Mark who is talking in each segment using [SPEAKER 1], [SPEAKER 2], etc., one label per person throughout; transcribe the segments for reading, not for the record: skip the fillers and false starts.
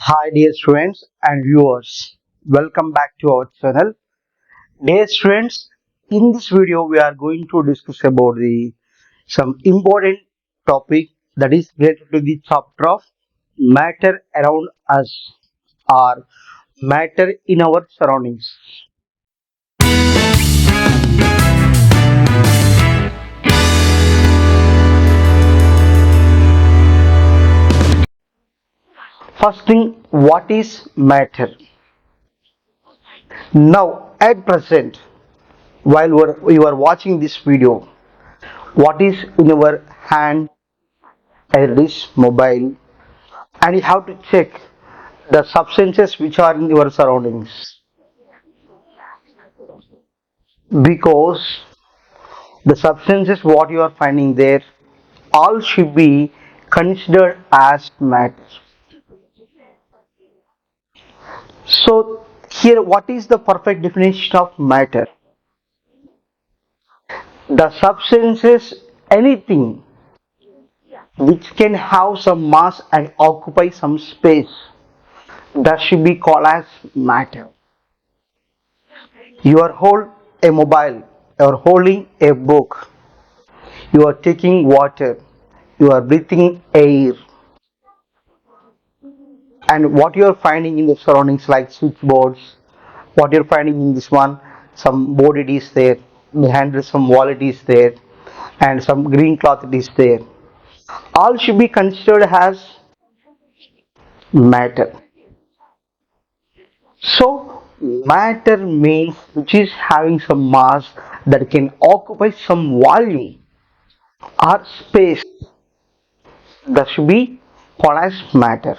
[SPEAKER 1] Hi dear students and viewers, welcome back to our channel. Dear students, in this video we are going to discuss about the some important topic that is related to the chapter of matter around us or matter in our surroundings. First thing, what is matter? Now at present, while you are watching this video, what is in your hand? Either this mobile, and you have to check the substances which are in your surroundings, because the substances what you are finding there all should be considered as matter. So here, what is the perfect definition of matter? The substances, anything which can have some mass and occupy some space, that should be called as matter. You are hold a mobile, you are holding a book, you are taking water, you are breathing air, and what you are finding in the surroundings like switchboards, what you are finding in this one, some board it is there, behind some wall it is there, and some green cloth it is there, all should be considered as matter. So matter means which is having some mass that can occupy some volume or space, that should be called as matter.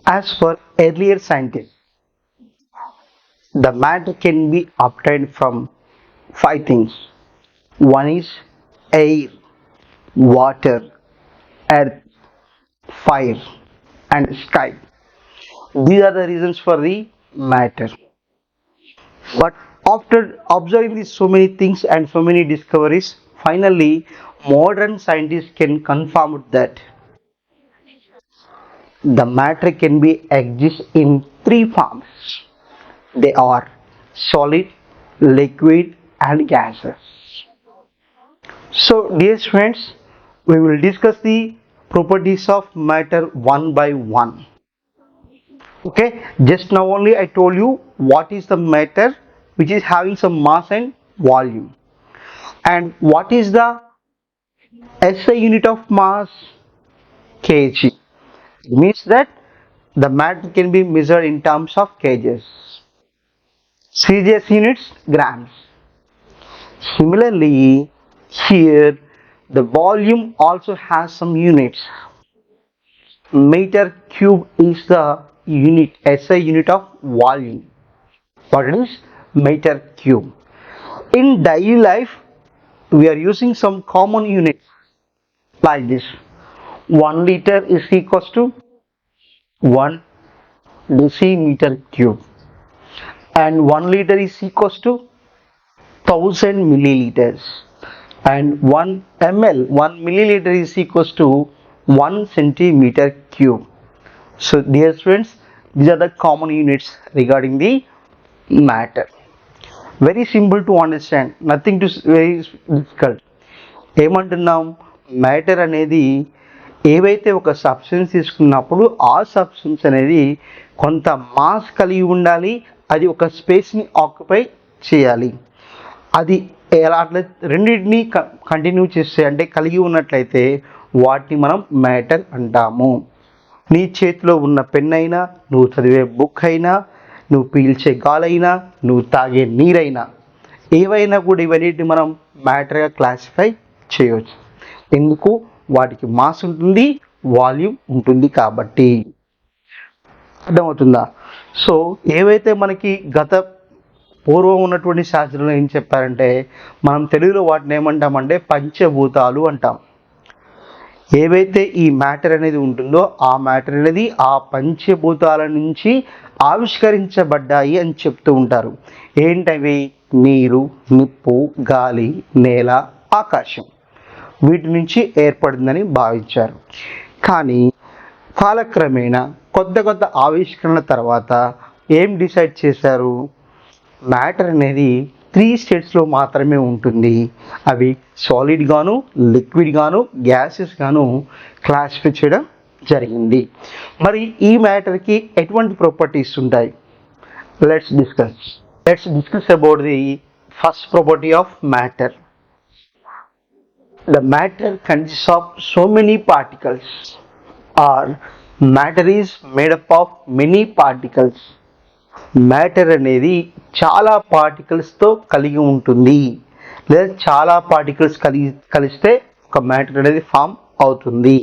[SPEAKER 1] As per earlier scientists, the matter can be obtained from five things. One is air, water, earth, fire, and sky. These are the reasons for the matter. But after observing these so many things and so many discoveries, finally modern scientists can confirm that the matter can be exist in three forms. They are solid, liquid, and gases. So, dear friends, we will discuss the properties of matter one by one. Okay, just now only I told you what is the matter which is having some mass and volume, and what is the SI unit of mass, kg. It means that the matter can be measured in terms of kgs. CGS units, grams. Similarly, here the volume also has some units. Meter cube is the unit, SI unit of volume. What it is? Meter cube. In daily life, we are using some common units like this. 1 liter is equals to 1 decimeter cube, and 1 liter is equals to 1000 milliliters, and 1 ml, 1 milliliter is equals to 1 centimeter cube. So dear friends, these are the common units regarding the matter. Very simple to understand, nothing to very difficult. ఏమంటున్నాం, matter అనేది ఏవైతే ఒక substance తీసుకున్నప్పుడు ఆ substance అనేది కొంత mass కలిగి ఉండాలి, అది ఒక స్పేస్ని ఆక్యుపై చేయాలి. అది ఎలా అట్లా రెండింటిని కంటిన్యూ చేస్తే అంటే కలిగి ఉన్నట్లయితే వాటిని మనం మ్యాటర్ అంటాము. నీ చేతిలో ఉన్న పెన్ అయినా, నువ్వు చదివే బుక్ అయినా, నువ్వు పీల్చే గాలైనా, నువ్వు తాగే నీరైనా, ఏవైనా కూడా ఇవన్నిటిని మనం మ్యాటర్గా క్లాసిఫై చేయవచ్చు. ఎందుకు? వాటికి మాస్ ఉంటుంది, వాల్యూమ్ ఉంటుంది కాబట్టి. అర్థమవుతుందా? సో ఏవైతే మనకి గత పూర్వం ఉన్నటువంటి శాస్త్రంలో ఏం చెప్పారంటే, మనం తెలుగులో వాటిని ఏమంటామంటే పంచభూతాలు అంటాం. ఏవైతే ఈ మ్యాటర్ అనేది ఉంటుందో ఆ మ్యాటర్ అనేది ఆ పంచభూతాల నుంచి ఆవిష్కరించబడ్డాయి అని చెప్తూ ఉంటారు. ఏంటవి? నీరు, నిప్పు, గాలి, నేల, ఆకాశం. వీటి నుంచి ఏర్పడిందని భావించారు. కానీ కాలక్రమేణా కొత్త కొత్త ఆవిష్కరణల తర్వాత ఏం డిసైడ్ చేశారు, మ్యాటర్ అనేది 3 స్టేట్స్లో మాత్రమే ఉంటుంది. అవి సాలిడ్ గాను, లిక్విడ్ గాను, గ్యాసెస్ గాను క్లాసిఫై చేయడం జరిగింది. మరి ఈ మ్యాటర్కి ఎటువంటి ప్రాపర్టీస్ ఉంటాయి? Let's discuss about the first property of matter. The matter consists of so many particles, or matter is made up of many particles. Matter అనేది చాలా పార్టికల్స్తో కలిగి ఉంటుంది, లేదా చాలా పార్టికల్స్ కలిస్తే ఒక మ్యాటర్ అనేది ఫామ్ అవుతుంది.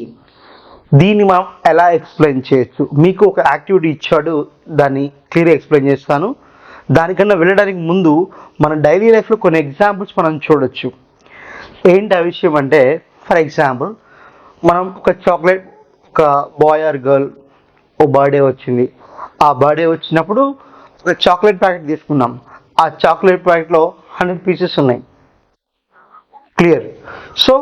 [SPEAKER 1] దీన్ని మనం ఎలా ఎక్స్ప్లెయిన్ చేయొచ్చు? మీకు ఒక యాక్టివిటీ ఇచ్చాడు, దాన్ని క్లియర్గా ఎక్స్ప్లెయిన్ చేస్తాను. దానికన్నా వెళ్ళడానికి ముందు మన డైలీ లైఫ్లో కొన్ని ఎగ్జాంపుల్స్ మనం చూడొచ్చు. ఏంటి ఆ విషయం అంటే, ఫర్ ఎగ్జాంపుల్ మనం ఒక చాక్లెట్, ఒక బాయ్ ఆర్ గర్ల్ ఓ బర్త్డే వచ్చింది. ఆ బర్త్డే వచ్చినప్పుడు ఒక చాక్లెట్ ప్యాకెట్ తీసుకున్నాం. ఆ చాక్లెట్ ప్యాకెట్లో 100 పీసెస్ ఉన్నాయి. క్లియర్? సో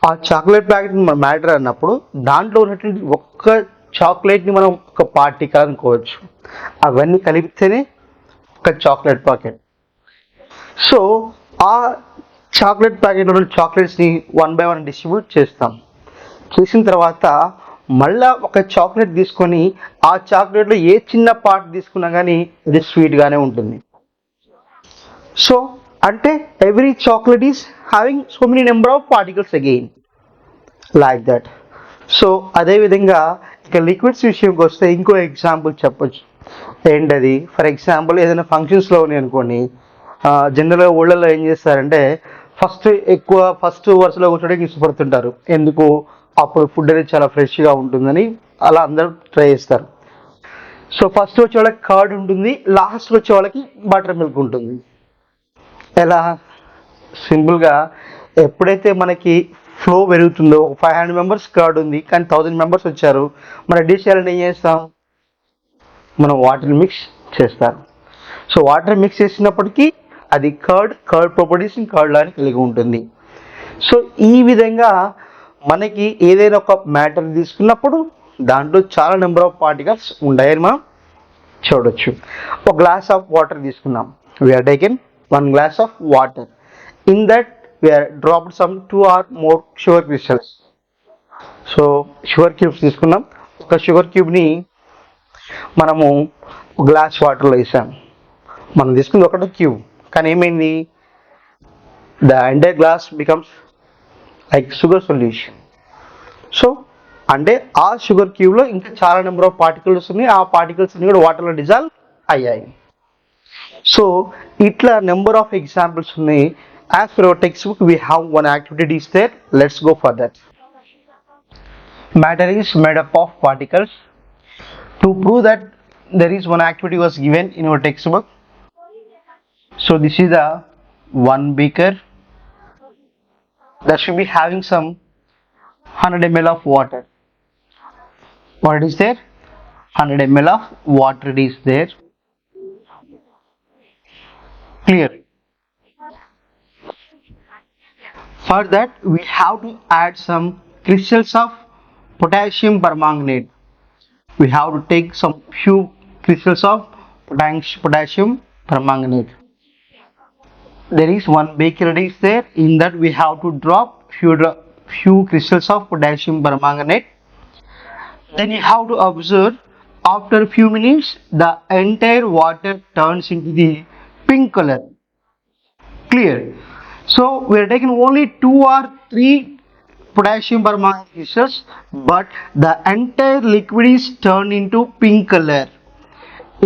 [SPEAKER 1] ఆ చాక్లెట్ ప్యాకెట్ మ్యాటర్ అన్నప్పుడు దాంట్లో ఉన్నటువంటి ఒక్క చాక్లెట్ని మనం ఒక పార్టికల్ అనుకోవచ్చు. అవన్నీ కలిపితేనే ఒక చాక్లెట్ ప్యాకెట్. సో ఆ చాక్లెట్ ప్యాకెట్లో ఉన్న చాక్లెట్స్ని 1 by 1 డిస్ట్రిబ్యూట్ చేస్తాం. చేసిన తర్వాత మళ్ళా ఒక చాక్లెట్ తీసుకొని ఆ చాక్లెట్లో ఏ చిన్న పార్ట్ తీసుకున్నా కానీ అది స్వీట్గానే ఉంటుంది. సో అంటే every chocolate is having so many number of particles again, like that. So అదేవిధంగా ఇక లిక్విడ్స్ విషయంకి వస్తే ఇంకో ఎగ్జాంపుల్ చెప్పొచ్చు. ఏంటది? ఫర్ ఎగ్జాంపుల్ ఏదైనా ఫంక్షన్స్లో ఉన్నాయి అనుకోండి, జనరల్గా ఊళ్ళల్లో ఏం చేస్తారంటే ఫస్ట్ వరుసలో కూర్చోడానికి ఇష్టపడుతుంటారు. ఎందుకు? అప్పుడు ఫుడ్ అనేది చాలా ఫ్రెష్గా ఉంటుందని అలా అందరూ ట్రై చేస్తారు. సో ఫస్ట్ వచ్చే వాళ్ళకి కర్డ్ ఉంటుంది, లాస్ట్ వచ్చే వాళ్ళకి బటర్ మిల్క్ ఉంటుంది. ఎలా? సింపుల్గా ఎప్పుడైతే మనకి ఫ్లో పెరుగుతుందో, 500 మెంబర్స్ కర్డ్ ఉంది కానీ 1000 మెంబర్స్ వచ్చారు, మన డిష్ చేయాలని ఏం చేస్తాం? మనం వాటర్ మిక్స్ చేస్తాం. సో వాటర్ మిక్స్ చేసినప్పటికీ అది కర్డ్ ప్రాపర్టీస్ కర్డ్ లాని కలిగి ఉంటుంది. సో ఈ విధంగా మనకి ఏదైనా ఒక మ్యాటర్ తీసుకున్నప్పుడు దాంట్లో చాలా నెంబర్ ఆఫ్ పార్టికల్స్ ఉంటాయని మనం చూడొచ్చు. ఒక గ్లాస్ ఆఫ్ వాటర్ తీసుకున్నాం. We are taken 1 glass of water. In that we are dropped some 2 or more sugar crystals. So sugar cubes తీసుకున్నాం. ఒక షుగర్ క్యూబ్ని మనము గ్లాస్ వాటర్లో వేసాం. మనం తీసుకుంది ఒకటి క్యూబ్, కానీ ఏమైంది? The entire glass becomes like sugar solution. So అంటే ఆ షుగర్ క్యూబ్లో ఇంకా చాలా నెంబర్ ఆఫ్ పార్టికల్స్ ఉన్నాయి, ఆ పార్టికల్స్ అన్ని కూడా వాటర్లో డిజాల్వ్ అయ్యాయి. సో ఇట్లా నెంబర్ ఆఫ్ ఎగ్జాంపుల్స్ ఉన్నాయి. As per our text book we have one activity is there. Let's go for that. Matter is made up of particles. To prove that, there is one activity was given in our textbook. So this is a one beaker that should be having some 100 ml of water. What is there? 100 ml of water is there. Clear? For that we have to add some crystals of potassium permanganate. We have to take some few crystals of potassium permanganate. There is one beaker is there. In that we have to drop few crystals of potassium permanganate. Then you have to observe, after a few minutes the entire water turns into the pink color. Clear? So we are taking only 2 or 3 potassium permanganate crystals, but the entire liquid is turned into pink color.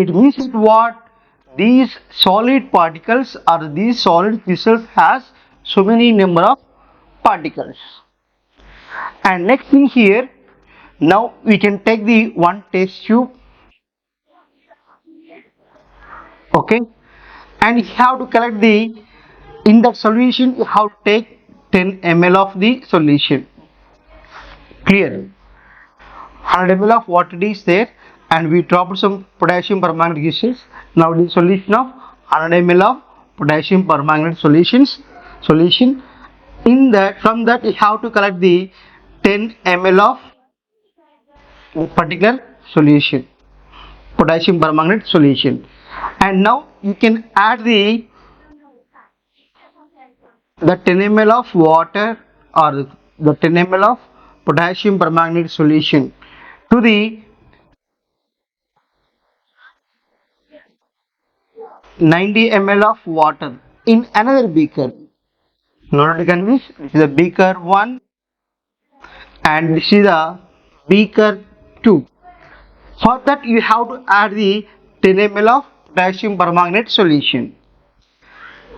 [SPEAKER 1] It means that what? These solid particles or these solid crystals has so many number of particles. And next thing here, now we can take the one test tube. Okay, and you have to collect in that solution you have to take 10 ml of the solution. Clear? 100 ml of water is there and we dropped some potassium permanganate crystals. Now the solution of 100 ml of potassium permanganate solution. In that, from that you have to collect the 10 ml of the particular solution, potassium permanganate solution. And now you can add the 10 ml of water or the 10 ml of potassium permanganate solution to the 90 ml of water in another beaker. Not to confuse, this is the beaker 1 and this is the beaker 2. For that you have to add the 10 ml of potassium permanganate solution.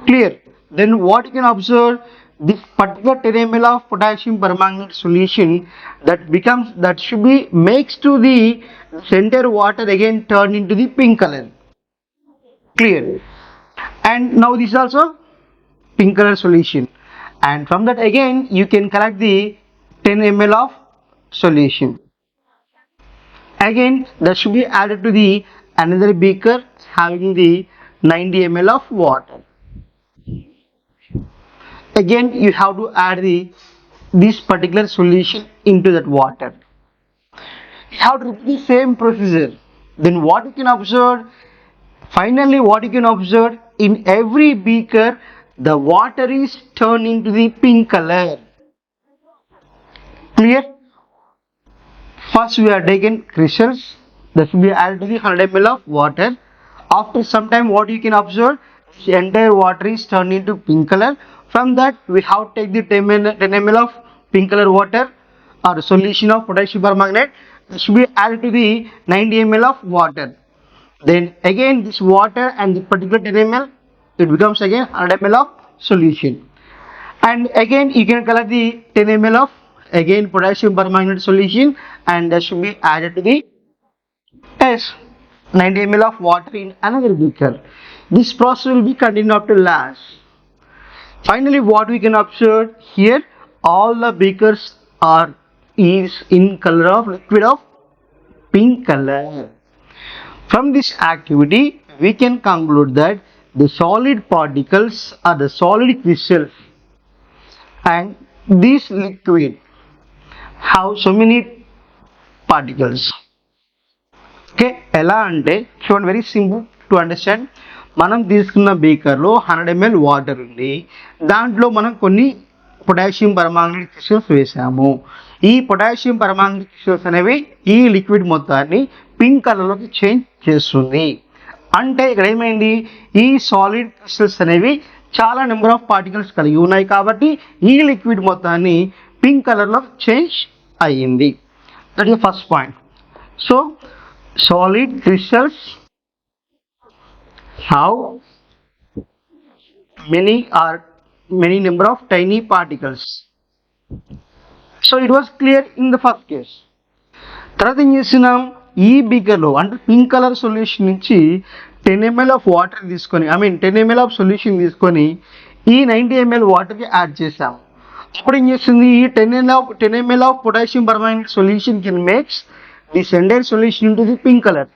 [SPEAKER 1] Clear? Then what you can observe, this particular 10 ml of potassium permanganate solution that should be mixed to the center water, again turned into the pink color. Clear? And now this is also pink color solution, and from that again you can collect the 10 ml of solution. Again that should be added to the another beaker having the 90 ml of water. Again you have to add this particular solution into that water. You have to repeat the same procedure. Then what you can observe, finally what you can observe, in every beaker the water is turned into the pink color. Clear? First we are taken crystals that should be added to the 100 ml of water. After some time what you can observe, the entire water is turned into pink color. From that we have to take the 10 ml of pink color water or solution of potassium permanganate that should be added to the 90 ml of water. Then again this water and the particular 10 ml, it becomes again 100 ml of solution. And again you can collect the 10 ml of again potassium permanganate solution and that should be added to the 90 ml of water in another beaker. This process will be continued up to last. Finally what we can observe here, all the beakers is in color of liquid of pink color. From this activity we can conclude that the solid particles are the solid crystals and this liquid have so many particles. Okay, ఎలా అంటే చూడండి, very simple to understand. మనం తీసుకున్న బీకర్లో 100 ml water ఉంది, దాంట్లో మనం కొన్ని potassium permanganate crystals వేసాము. ఈ పొటాషియం పరమాంగనేట్ క్రిస్టల్స్ అనేవి ఈ లిక్విడ్ మొత్తాన్ని పింక్ కలర్లోకి చేంజ్ చేస్తుంది. అంటే ఇక్కడ ఏమైంది, ఈ సాలిడ్ క్రిస్టల్స్ అనేవి చాలా నెంబర్ ఆఫ్ పార్టికల్స్ కలిగి ఉన్నాయి కాబట్టి ఈ లిక్విడ్ మొత్తాన్ని పింక్ కలర్లో చేంజ్ అయ్యింది. That is first point. So solid crystals have many number of tiny particles. So it was clear in the first case. తర్వాత ఏం చేస్తున్నాం, ఈ బీకర్లో అంటే పింక్ కలర్ సొల్యూషన్ నుంచి 10 ml ఆఫ్ వాటర్ తీసుకొని 10 ml ఆఫ్ సొల్యూషన్ తీసుకొని ఈ 90 ml వాటర్కి యాడ్ చేసాం. అప్పుడు ఏం చేస్తుంది, ఈ 10 ml of potassium permanganate solution can makes this entire solution into the pink colour.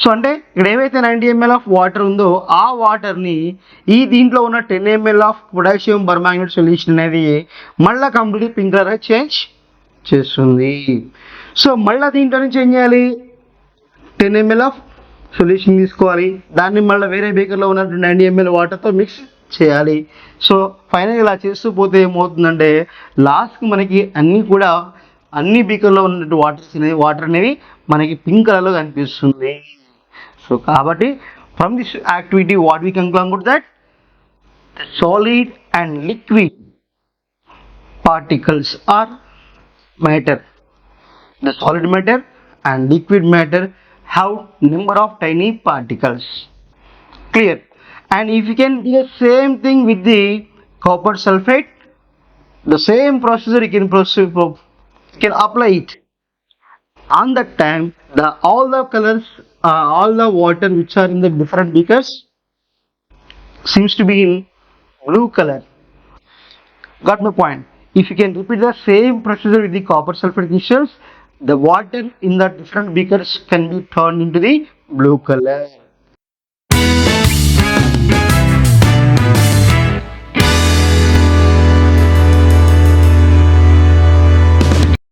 [SPEAKER 1] So అంటే ఇక్కడ ఏవైతే 90 ml ఆఫ్ వాటర్ ఉందో ఆ వాటర్ని ఈ దీంట్లో ఉన్న 10 ml of potassium permanganate solution అనేది మళ్ళీ కంప్లీట్ పింక్ కలర్ చేంజ్ చేస్తుంది. సో మళ్ళీ దీంట్లో నుంచి ఏం చేయాలి, 10 ml ఆఫ్ సొల్యూషన్ తీసుకోవాలి, దాన్ని మళ్ళీ వేరే బేకర్లో ఉన్నటువంటి 90 ml వాటర్తో మిక్స్ చేయాలి. సో ఫైనల్గా ఇలా చేస్తూ పోతే ఏమవుతుందంటే లాస్ట్కి మనకి అన్ని బీకర్లో ఉన్నటువంటి వాటర్ అనేవి మనకి పింక్ కలర్లో కనిపిస్తుంది. సో కాబట్టి from this activity what we can conclude that the solid and liquid particles are matter. The solid matter and liquid matter have number of tiny particles. Clear? And if you can do the same thing with the copper sulfate, the same procedure you can apply it. On that time, all the colors, all the water which are in the different beakers seems to be in blue color. Got my point? If you can repeat the same procedure with the copper sulfate crystals, the water in the different beakers can be turned into the blue color.